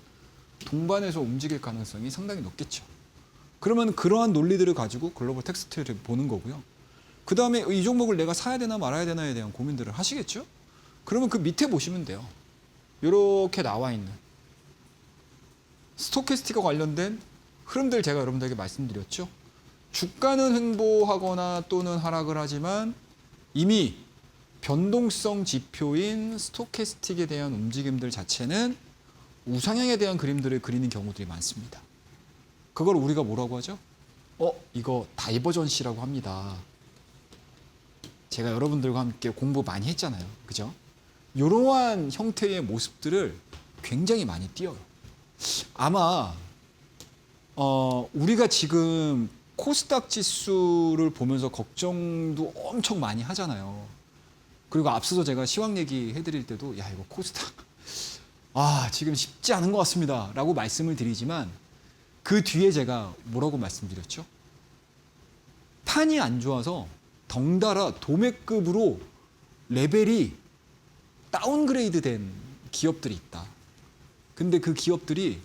동반해서 움직일 가능성이 상당히 높겠죠. 그러면 그러한 논리들을 가지고 글로벌 텍스트를 보는 거고요. 그 다음에 이 종목을 내가 사야 되나 말아야 되나에 대한 고민들을 하시겠죠. 그러면 그 밑에 보시면 돼요. 이렇게 나와 있는 스토캐스틱과 관련된 흐름들 제가 여러분들에게 말씀드렸죠. 주가는 횡보하거나 또는 하락을 하지만 이미 변동성 지표인 스토캐스틱에 대한 움직임들 자체는 우상향에 대한 그림들을 그리는 경우들이 많습니다. 그걸 우리가 뭐라고 하죠? 이거 다이버전시라고 합니다. 제가 여러분들과 함께 공부 많이 했잖아요. 그죠? 이러한 형태의 모습들을 굉장히 많이 띄어요. 아마 우리가 지금 코스닥 지수를 보면서 걱정도 엄청 많이 하잖아요. 그리고 앞서서 제가 시황 얘기 해드릴 때도 야 이거 코스닥 지금 쉽지 않은 것 같습니다 라고 말씀을 드리지만 그 뒤에 제가 뭐라고 말씀드렸죠? 판이 안 좋아서 덩달아 도매급으로 레벨이 다운그레이드 된 기업들이 있다. 근데 그 기업들이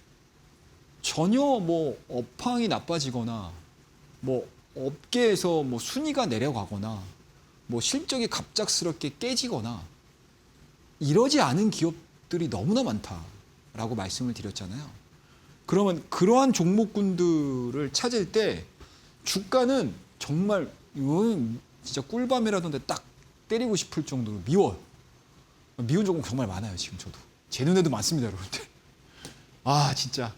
전혀 뭐 업황이 나빠지거나 뭐 업계에서 뭐 순위가 내려가거나 뭐 실적이 갑작스럽게 깨지거나 이러지 않은 기업들이 너무나 많다라고 말씀을 드렸잖아요. 그러면 그러한 종목군들을 찾을 때 주가는 정말 이건 진짜 꿀밤이라던데 딱 때리고 싶을 정도로 미워요. 미운 종목 정말 많아요 지금 저도. 제 눈에도 많습니다 여러분들. 진짜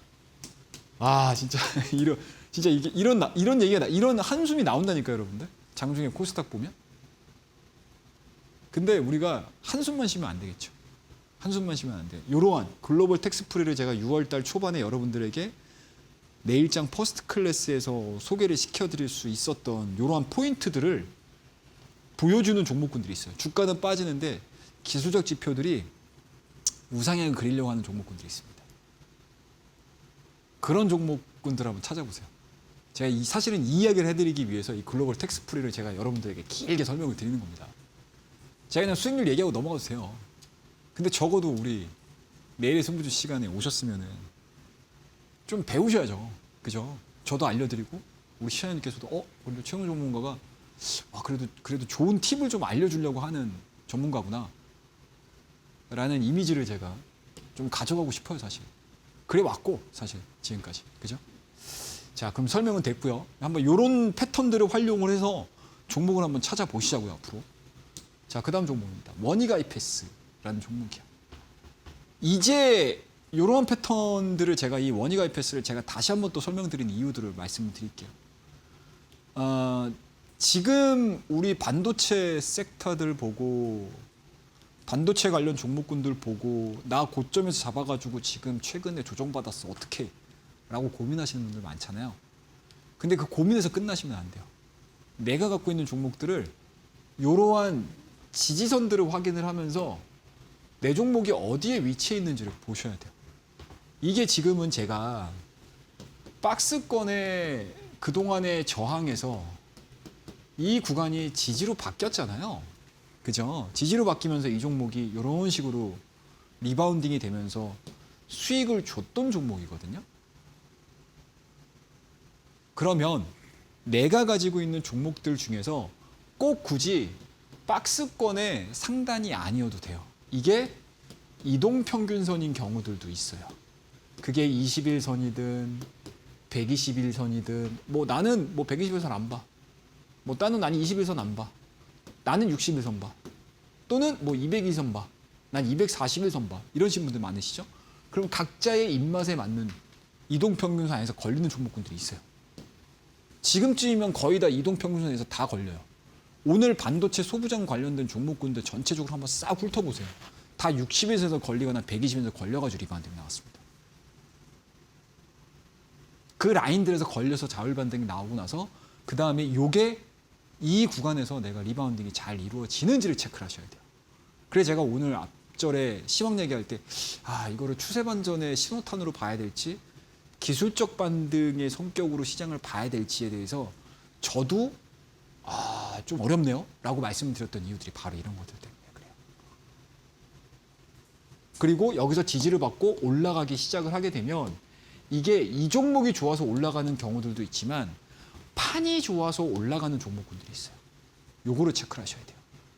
이런 얘기가 이런 한숨이 나온다니까요 여러분들. 장중에 코스닥 보면. 근데 우리가 한숨만 쉬면 안 되겠죠. 한숨만 쉬면 안 돼요. 이러한 글로벌 텍스프리를 제가 6월달 초반에 여러분들에게 내일장 퍼스트 클래스에서 소개를 시켜드릴 수 있었던 이러한 포인트들을 보여주는 종목군들이 있어요. 주가는 빠지는데 기술적 지표들이 우상향을 그리려고 하는 종목군들이 있습니다. 그런 종목군들 한번 찾아보세요. 제가 사실은 이 이야기를 해드리기 위해서 이 글로벌 텍스프리를 제가 여러분들에게 길게 설명을 드리는 겁니다. 제가 그냥 수익률 얘기하고 넘어가도 돼요. 근데 적어도 우리 내일의 승부주 시간에 오셨으면은 좀 배우셔야죠. 그죠? 저도 알려드리고 우리 시장님께서도 오늘 최영우 전문가가 그래도 좋은 팁을 좀 알려주려고 하는 전문가구나 라는 이미지를 제가 좀 가져가고 싶어요 사실. 그래 왔고 사실 지금까지. 그죠? 자 그럼 설명은 됐고요. 한번 이런 패턴들을 활용을 해서 종목을 한번 찾아보시자고요 앞으로. 자 그 다음 종목입니다. 원이가이패스라는 종목이야. 이제 이런 패턴들을 제가 이 원이가이패스를 제가 다시 한번 또 설명드린 이유들을 말씀을 드릴게요. 지금 우리 반도체 섹터들 보고 반도체 관련 종목군들 보고 나 고점에서 잡아가지고 지금 최근에 조정받았어 어떡해 라고 고민하시는 분들 많잖아요. 근데 그 고민에서 끝나시면 안 돼요. 내가 갖고 있는 종목들을 이러한 지지선들을 확인을 하면서 내 종목이 어디에 위치해 있는지를 보셔야 돼요. 이게 지금은 제가 박스권의 그동안의 저항에서 이 구간이 지지로 바뀌었잖아요. 그죠? 지지로 바뀌면서 이 종목이 이런 식으로 리바운딩이 되면서 수익을 줬던 종목이거든요. 그러면 내가 가지고 있는 종목들 중에서 꼭 굳이 박스권의 상단이 아니어도 돼요. 이게 이동평균선인 경우들도 있어요. 그게 21선이든 121선이든 뭐 나는 뭐 121선 안 봐. 뭐 나는 21선 안 봐. 나는 61선 봐. 또는 뭐 202선 봐. 난 241선 봐. 이러신 분들 많으시죠? 그럼 각자의 입맛에 맞는 이동평균선 안에서 걸리는 종목군들이 있어요. 지금쯤이면 거의 다 이동평균선에서 다 걸려요. 오늘 반도체 소부장 관련된 종목군들 전체적으로 한번 싹 훑어보세요. 다 60에서 걸리거나 120에서 걸려가지고 리바운딩이 나왔습니다. 그 라인들에서 걸려서 자율 반등이 나오고 나서 그 다음에 요게 이 구간에서 내가 리바운딩이 잘 이루어지는지를 체크를 하셔야 돼요. 그래서 제가 오늘 앞절에 시황 얘기할 때 이거를 추세 반전의 신호탄으로 봐야 될지 기술적 반등의 성격으로 시장을 봐야 될지에 대해서 저도 좀 어렵네요 라고 말씀을 드렸던 이유들이 바로 이런 것들 때문에 그래요. 그리고 여기서 지지를 받고 올라가기 시작을 하게 되면 이게 이 종목이 좋아서 올라가는 경우들도 있지만 판이 좋아서 올라가는 종목군들이 있어요. 요거를 체크를 하셔야 돼요.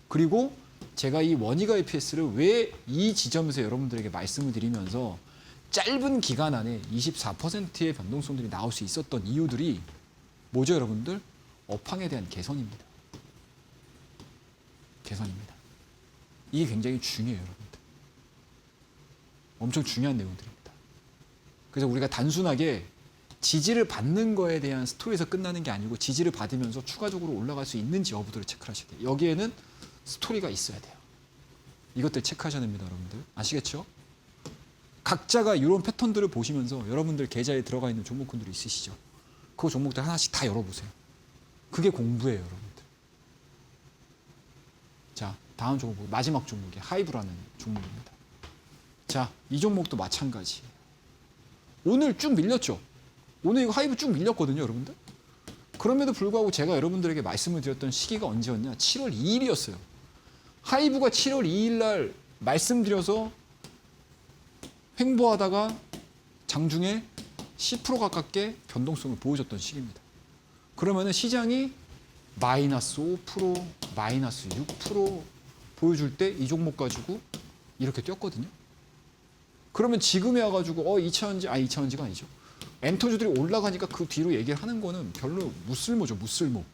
그리고 제가 이 원익아 EPS를 왜 이 지점에서 여러분들에게 말씀을 드리면서 짧은 기간 안에 24%의 변동성들이 나올 수 있었던 이유들이 뭐죠, 여러분들? 업황에 대한 개선입니다. 개선입니다. 이게 굉장히 중요해요, 여러분들. 엄청 중요한 내용들입니다. 그래서 우리가 단순하게 지지를 받는 거에 대한 스토리에서 끝나는 게 아니고 지지를 받으면서 추가적으로 올라갈 수 있는지 여부들을 체크하셔야 돼요. 여기에는 스토리가 있어야 돼요. 이것들 체크하셔야 됩니다, 여러분들. 아시겠죠? 각자가 이런 패턴들을 보시면서 여러분들 계좌에 들어가 있는 종목군들이 있으시죠? 그 종목들 하나씩 다 열어보세요. 그게 공부예요, 여러분들. 자, 다음 종목, 마지막 종목이 하이브라는 종목입니다. 자, 이 종목도 마찬가지. 오늘 쭉 밀렸죠? 오늘 이거 하이브 쭉 밀렸거든요, 여러분들. 그럼에도 불구하고 제가 여러분들에게 말씀을 드렸던 시기가 언제였냐? 7월 2일이었어요. 하이브가 7월 2일 날 말씀드려서 횡보하다가 장중에 10% 가깝게 변동성을 보여줬던 시기입니다. 그러면은 시장이 마이너스 5%, 마이너스 6% 보여줄 때 이 종목 가지고 이렇게 뛰었거든요. 그러면 지금에 와가지고 2차원지가 아니죠. 엔터주들이 올라가니까 그 뒤로 얘기를 하는 거는 별로 무쓸모죠, 무쓸모.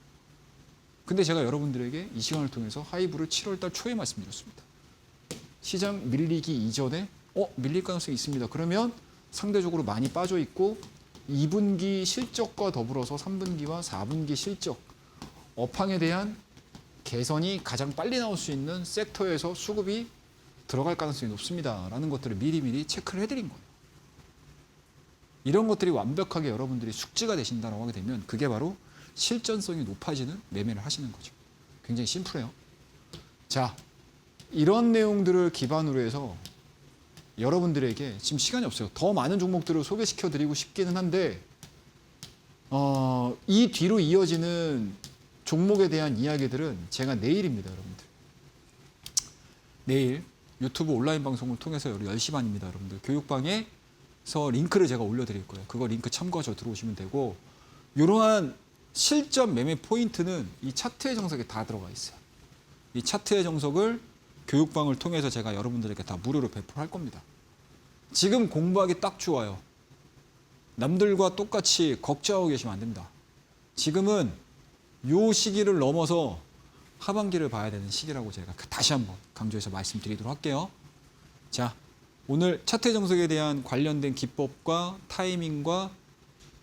근데 제가 여러분들에게 이 시간을 통해서 하이브를 7월 달 초에 말씀드렸습니다. 시장 밀리기 이전에 밀릴 가능성이 있습니다. 그러면 상대적으로 많이 빠져 있고 2분기 실적과 더불어서 3분기와 4분기 실적, 업황에 대한 개선이 가장 빨리 나올 수 있는 섹터에서 수급이 들어갈 가능성이 높습니다라는 것들을 미리미리 체크를 해드린 거예요. 이런 것들이 완벽하게 여러분들이 숙지가 되신다고 하게 되면 그게 바로 실전성이 높아지는 매매를 하시는 거죠. 굉장히 심플해요. 자, 이런 내용들을 기반으로 해서 여러분들에게 지금 시간이 없어요. 더 많은 종목들을 소개시켜 드리고 싶기는 한데 이 뒤로 이어지는 종목에 대한 이야기들은 제가 내일입니다, 여러분들. 내일 유튜브 온라인 방송을 통해서 10시 반입니다, 여러분들. 교육방에서 링크를 제가 올려드릴 거예요. 그거 링크 참고하셔서 들어오시면 되고 이러한 실전 매매 포인트는 이 차트의 정석에 다 들어가 있어요. 이 차트의 정석을 교육방을 통해서 제가 여러분들에게 다 무료로 배포할 겁니다. 지금 공부하기 딱 좋아요. 남들과 똑같이 걱정하고 계시면 안 됩니다. 지금은 요 시기를 넘어서 하반기를 봐야 되는 시기라고 제가 다시 한번 강조해서 말씀드리도록 할게요. 자, 오늘 차트의 정석에 대한 관련된 기법과 타이밍과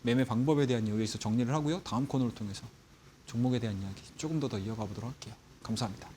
매매 방법에 대한 여기서 정리를 하고요. 다음 코너를 통해서 종목에 대한 이야기 조금 더 이어가 보도록 할게요. 감사합니다.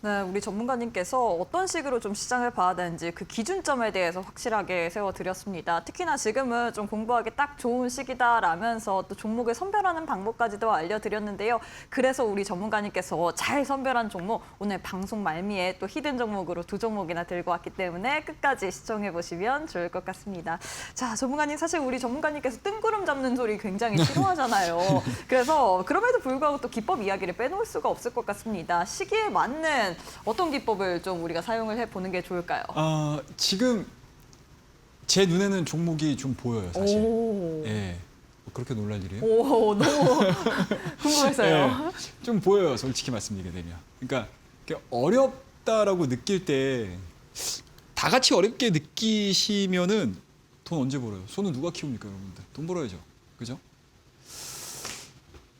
네, 우리 전문가님께서 어떤 식으로 좀 시장을 봐야 되는지 그 기준점에 대해서 확실하게 세워드렸습니다. 특히나 지금은 좀 공부하기 딱 좋은 시기다라면서 또 종목을 선별하는 방법까지도 알려드렸는데요. 그래서 우리 전문가님께서 잘 선별한 종목 오늘 방송 말미에 또 히든 종목으로 2종목이나 들고 왔기 때문에 끝까지 시청해보시면 좋을 것 같습니다. 자, 전문가님 사실 우리 전문가님께서 뜬구름 잡는 소리 굉장히 싫어하잖아요. 그래서 그럼에도 불구하고 또 기법 이야기를 빼놓을 수가 없을 것 같습니다. 시기에 맞는 어떤 기법을 좀 우리가 사용을 해보는 게 좋을까요? 지금 제 눈에는 종목이 좀 보여요, 사실. 오. 예. 그렇게 놀랄 일이에요? 오, 너무 궁금해서요. 예, 좀 보여요, 솔직히 말씀드리게 되면. 그러니까 어렵다라고 느낄 때 다 같이 어렵게 느끼시면은 돈 언제 벌어요? 손은 누가 키웁니까, 여러분들? 돈 벌어야죠. 그죠?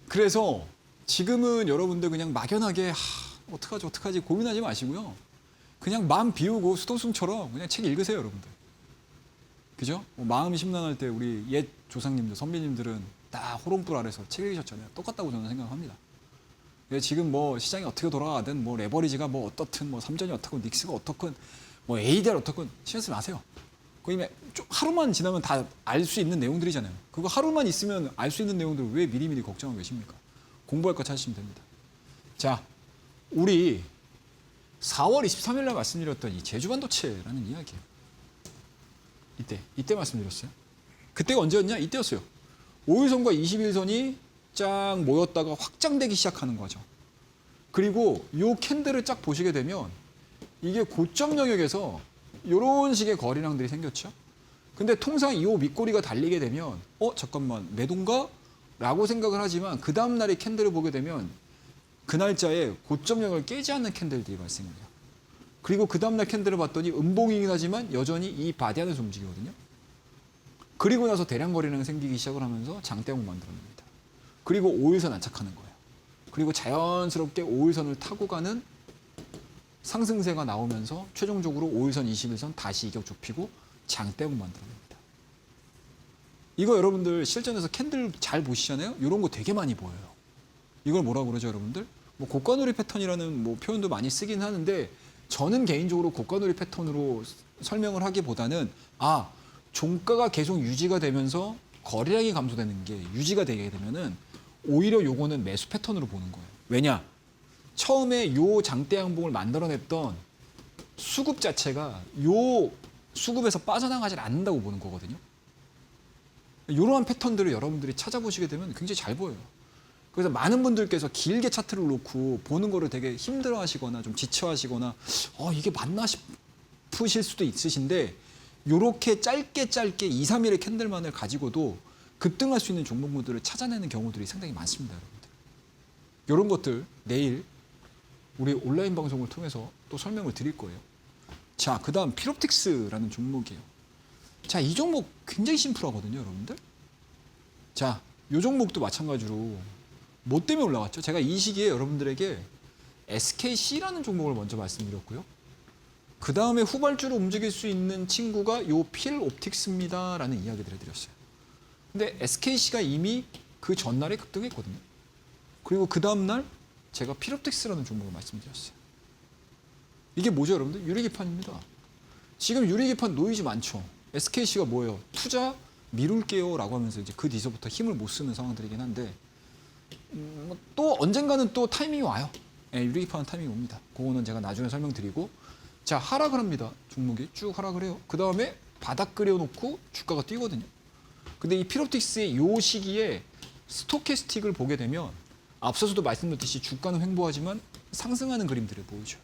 그래서 지금은 여러분들 그냥 막연하게 어떡하지 고민하지 마시고요. 그냥 마음 비우고 수도승처럼 그냥 책 읽으세요, 여러분들. 그죠? 마음이 심란할 때 우리 옛 조상님들, 선배님들은 다 호롱불 아래서 책 읽으셨잖아요. 똑같다고 저는 생각합니다. 지금 뭐 시장이 어떻게 돌아가든 뭐 레버리지가 뭐 어떻든 뭐 삼전이 어떻건 닉스가 어떻건 뭐 ADR 어떻건 신경 쓰지 마세요. 그러면 좀 하루만 지나면 다 알 수 있는 내용들이잖아요. 그거 하루만 있으면 알 수 있는 내용들을 왜 미리미리 걱정하고 계십니까? 공부할 거 찾으시면 됩니다. 자, 우리 4월 23일 날 말씀드렸던 이 제주반도체라는 이야기예요. 이때 말씀드렸어요. 그때가 언제였냐? 이때였어요. 5일선과 21선이 쫙 모였다가 확장되기 시작하는 거죠. 그리고 이 캔들을 쫙 보시게 되면 이게 고점 영역에서 이런 식의 거래량들이 생겼죠. 근데 통상 이 밑꼬리가 달리게 되면 잠깐만 매도인가? 라고 생각을 하지만 그 다음 날에 캔들을 보게 되면 그 날짜에 고점력을 깨지 않는 캔들들이 발생해요. 그리고 그 다음 날 캔들을 봤더니 음봉이긴 하지만 여전히 이 바디 안에서 움직이거든요. 그리고 나서 대량 거래량이 생기기 시작을 하면서 장대형 만들어냅니다. 그리고 5일선 안착하는 거예요. 그리고 자연스럽게 5일선을 타고 가는 상승세가 나오면서 최종적으로 5일선, 21선 다시 이격 좁히고 장대형 만들어냅니다. 이거 여러분들 실전에서 캔들 잘 보시잖아요. 이런 거 되게 많이 보여요. 이걸 뭐라고 그러죠, 여러분들? 뭐 고가놀이 패턴이라는 뭐 표현도 많이 쓰긴 하는데 저는 개인적으로 고가놀이 패턴으로 설명을 하기보다는 종가가 계속 유지가 되면서 거래량이 감소되는 게 유지가 되게 되면은 오히려 요거는 매수 패턴으로 보는 거예요. 왜냐? 처음에 요 장대 양봉을 만들어냈던 수급 자체가 요 수급에서 빠져나가질 않는다고 보는 거거든요. 이러한 패턴들을 여러분들이 찾아보시게 되면 굉장히 잘 보여요. 그래서 많은 분들께서 길게 차트를 놓고 보는 거를 되게 힘들어 하시거나 좀 지쳐 하시거나 이게 맞나 싶으실 수도 있으신데 요렇게 짧게 2, 3일의 캔들만을 가지고도 급등할 수 있는 종목들을 찾아내는 경우들이 상당히 많습니다, 여러분들. 이런 것들 내일 우리 온라인 방송을 통해서 또 설명을 드릴 거예요. 자, 그다음 피롭틱스라는 종목이에요. 자, 이 종목 굉장히 심플하거든요, 여러분들. 자, 이 종목도 마찬가지로 뭐 때문에 올라갔죠? 제가 이 시기에 여러분들에게 SKC라는 종목을 먼저 말씀드렸고요. 그 다음에 후발주로 움직일 수 있는 친구가 요 필옵틱스입니다라는 이야기를 해드렸어요. 근데 SKC가 이미 그 전날에 급등했거든요. 그리고 그 다음날 제가 필옵틱스라는 종목을 말씀드렸어요. 이게 뭐죠, 여러분들? 유리기판입니다. 지금 유리기판 노이즈 많죠. SKC가 뭐예요? 투자 미룰게요 라고 하면서 이제 그 뒤서부터 힘을 못 쓰는 상황들이긴 한데 또 언젠가는 또 타이밍이 와요. 유리기판은 타이밍이 옵니다. 그거는 제가 나중에 설명드리고 자, 하락을 합니다. 종목이 쭉 하락을 해요. 그 다음에 바닥 그려놓고 주가가 뛰거든요. 근데 이 필옵틱스의 요 시기에 스토캐스틱을 보게 되면 앞서서도 말씀드렸듯이 주가는 횡보하지만 상승하는 그림들을 보여줘요.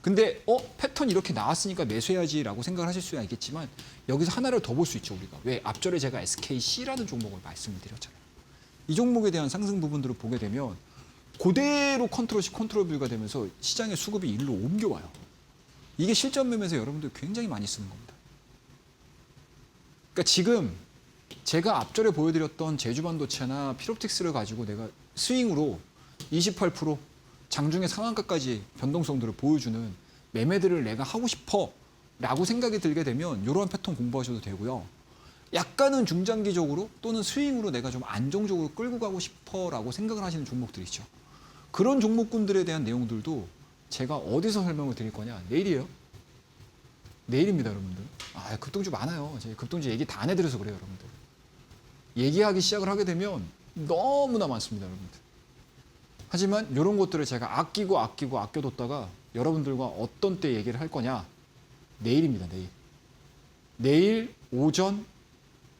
근데 패턴 이렇게 나왔으니까 매수해야지라고 생각을 하실 수야 있겠지만 여기서 하나를 더 볼 수 있죠, 우리가. 왜? 앞절에 제가 SKC라는 종목을 말씀을 드렸잖아요. 이 종목에 대한 상승 부분들을 보게 되면 그대로 컨트롤 C, 컨트롤 V가 되면서 시장의 수급이 일로 옮겨와요. 이게 실전 매매에서 여러분들 굉장히 많이 쓰는 겁니다. 그러니까 지금 제가 앞절에 보여드렸던 제주반도체나 필옵틱스를 가지고 내가 스윙으로 28% 장중에 상한가까지 변동성들을 보여주는 매매들을 내가 하고 싶어 라고 생각이 들게 되면 이러한 패턴 공부하셔도 되고요. 약간은 중장기적으로 또는 스윙으로 내가 좀 안정적으로 끌고 가고 싶어 라고 생각을 하시는 종목들이 있죠. 그런 종목군들에 대한 내용들도 제가 어디서 설명을 드릴 거냐? 내일이에요. 내일입니다, 여러분들. 급등주 많아요. 제가 급등주 얘기 다 안 해드려서 그래요, 여러분들. 얘기하기 시작을 하게 되면 너무나 많습니다, 여러분들. 하지만 이런 것들을 제가 아껴뒀다가 여러분들과 어떤 때 얘기를 할 거냐? 내일입니다, 내일. 내일 오전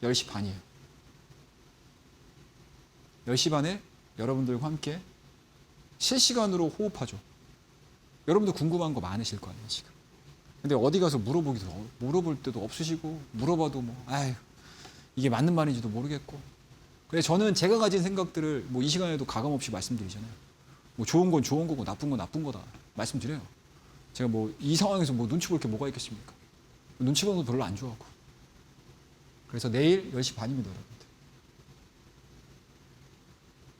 10시 반이에요. 10시 반에 여러분들과 함께 실시간으로 호흡하죠. 여러분들 궁금한 거 많으실 거 아니에요, 지금. 근데 어디 가서 물어볼 때도 없으시고, 물어봐도 이게 맞는 말인지도 모르겠고. 그래서 저는 제가 가진 생각들을 이 시간에도 가감없이 말씀드리잖아요. 좋은 건 좋은 거고 나쁜 건 나쁜 거다. 말씀드려요. 제가 이 상황에서 눈치 볼 게 뭐가 있겠습니까? 눈치 보는 거 별로 안 좋아하고. 그래서 내일 10시 반입니다, 여러분들.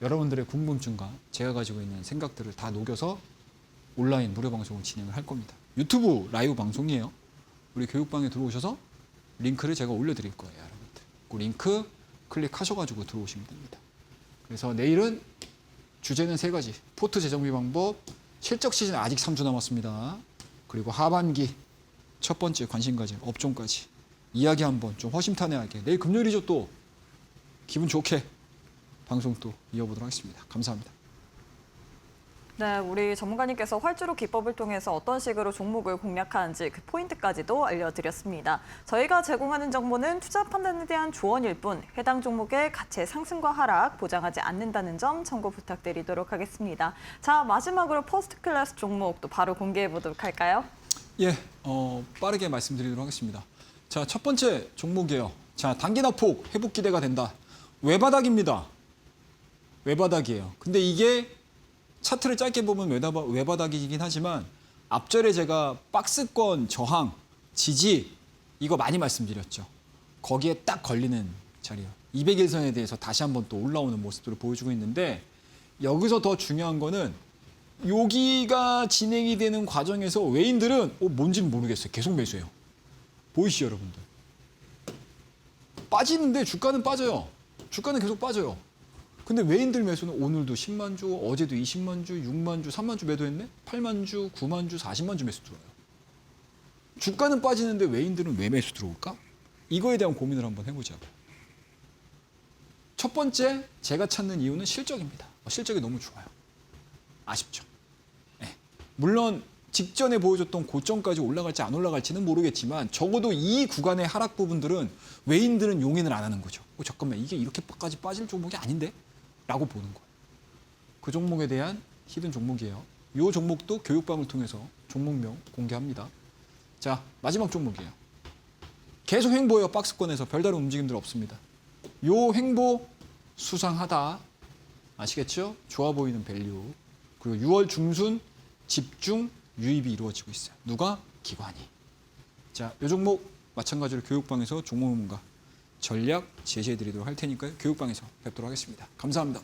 여러분들의 궁금증과 제가 가지고 있는 생각들을 다 녹여서 온라인 무료 방송을 진행을 할 겁니다. 유튜브 라이브 방송이에요. 우리 교육방에 들어오셔서 링크를 제가 올려드릴 거예요, 여러분들. 그 링크 클릭하셔가지고 들어오시면 됩니다. 그래서 내일은 주제는 3가지. 포트 재정비 방법, 실적 시즌 아직 3주 남았습니다. 그리고 하반기 첫 번째 관심 가진 업종까지 이야기 한번 좀 허심탄회하게 내일 금요일이죠, 또 기분 좋게 방송 또 이어보도록 하겠습니다. 감사합니다. 네, 우리 전문가님께서 활주로 기법을 통해서 어떤 식으로 종목을 공략하는지 그 포인트까지도 알려드렸습니다. 저희가 제공하는 정보는 투자 판단에 대한 조언일 뿐 해당 종목의 가치의 상승과 하락 보장하지 않는다는 점 참고 부탁드리도록 하겠습니다. 자, 마지막으로 퍼스트 클래스 종목 또 바로 공개해 보도록 할까요? 예, 빠르게 말씀드리도록 하겠습니다. 자, 첫 번째 종목이에요. 자, 단기납폭 회복 기대가 된다. 외바닥입니다. 외바닥이에요. 근데 이게 차트를 짧게 보면 외바닥이긴 하지만 앞절에 제가 박스권 저항, 지지 이거 많이 말씀드렸죠. 거기에 딱 걸리는 자리예요. 200일선에 대해서 다시 한번 또 올라오는 모습들을 보여주고 있는데 여기서 더 중요한 거는 여기가 진행이 되는 과정에서 외인들은 뭔지는 모르겠어요. 계속 매수해요. 보이시죠, 여러분들? 빠지는데 주가는 빠져요. 주가는 계속 빠져요. 근데 외인들 매수는 오늘도 10만 주, 어제도 20만 주, 6만 주, 3만 주 매도했네? 8만 주, 9만 주, 40만 주 매수 들어와요. 주가는 빠지는데 외인들은 왜 매수 들어올까? 이거에 대한 고민을 한번 해보자고요. 첫 번째 제가 찾는 이유는 실적입니다. 실적이 너무 좋아요. 아쉽죠. 네. 물론 직전에 보여줬던 고점까지 올라갈지 안 올라갈지는 모르겠지만 적어도 이 구간의 하락 부분들은 외인들은 용인을 안 하는 거죠. 잠깐만 이게 이렇게까지 빠질 종목이 아닌데? 라고 보는 거예요. 그 종목에 대한 히든 종목이에요. 이 종목도 교육방을 통해서 종목명 공개합니다. 자, 마지막 종목이에요. 계속 횡보예요. 박스권에서 별다른 움직임들 없습니다. 요 횡보 수상하다. 아시겠죠? 좋아 보이는 밸류. 그리고 6월 중순 집중 유입이 이루어지고 있어요. 누가? 기관이. 자, 이 종목 마찬가지로 교육방에서 종목문과 전략 제시해드리도록 할 테니까요. 교육방에서 뵙도록 하겠습니다. 감사합니다.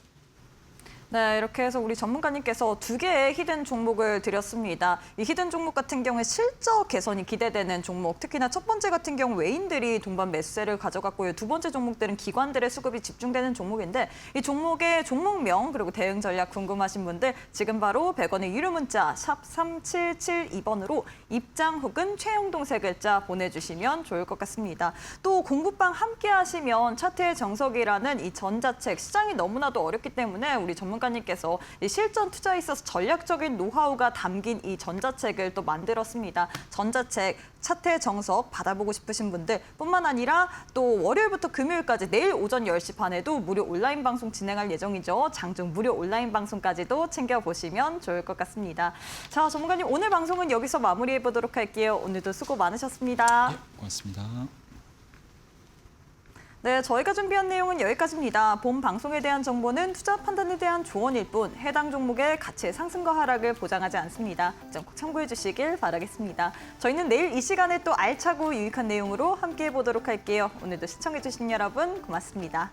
네, 이렇게 해서 우리 전문가님께서 2개의 히든 종목을 드렸습니다. 이 히든 종목 같은 경우에 실적 개선이 기대되는 종목, 특히나 첫 번째 같은 경우 외인들이 동반 매수세를 가져갔고요. 두 번째 종목들은 기관들의 수급이 집중되는 종목인데 이 종목의 종목명 그리고 대응 전략 궁금하신 분들 지금 바로 100원의 유료 문자 샵 3772번으로 입장 혹은 최영동 세 글자 보내주시면 좋을 것 같습니다. 또 공부방 함께 하시면 차트의 정석이라는 이 전자책 시장이 너무나도 어렵기 때문에 우리 전문가님께서 이 실전 투자에 있어서 전략적인 노하우가 담긴 이 전자책을 또 만들었습니다. 전자책 차트의 정석 받아보고 싶으신 분들 뿐만 아니라 또 월요일부터 금요일까지 내일 오전 10시 반에도 무료 온라인 방송 진행할 예정이죠. 장중 무료 온라인 방송까지도 챙겨보시면 좋을 것 같습니다. 자, 전문가님 오늘 방송은 여기서 마무리해보도록 할게요. 오늘도 수고 많으셨습니다. 예, 고맙습니다. 네, 저희가 준비한 내용은 여기까지입니다. 본 방송에 대한 정보는 투자 판단에 대한 조언일 뿐 해당 종목의 가치의 상승과 하락을 보장하지 않습니다. 꼭 참고해 주시길 바라겠습니다. 저희는 내일 이 시간에 또 알차고 유익한 내용으로 함께해 보도록 할게요. 오늘도 시청해 주신 여러분 고맙습니다.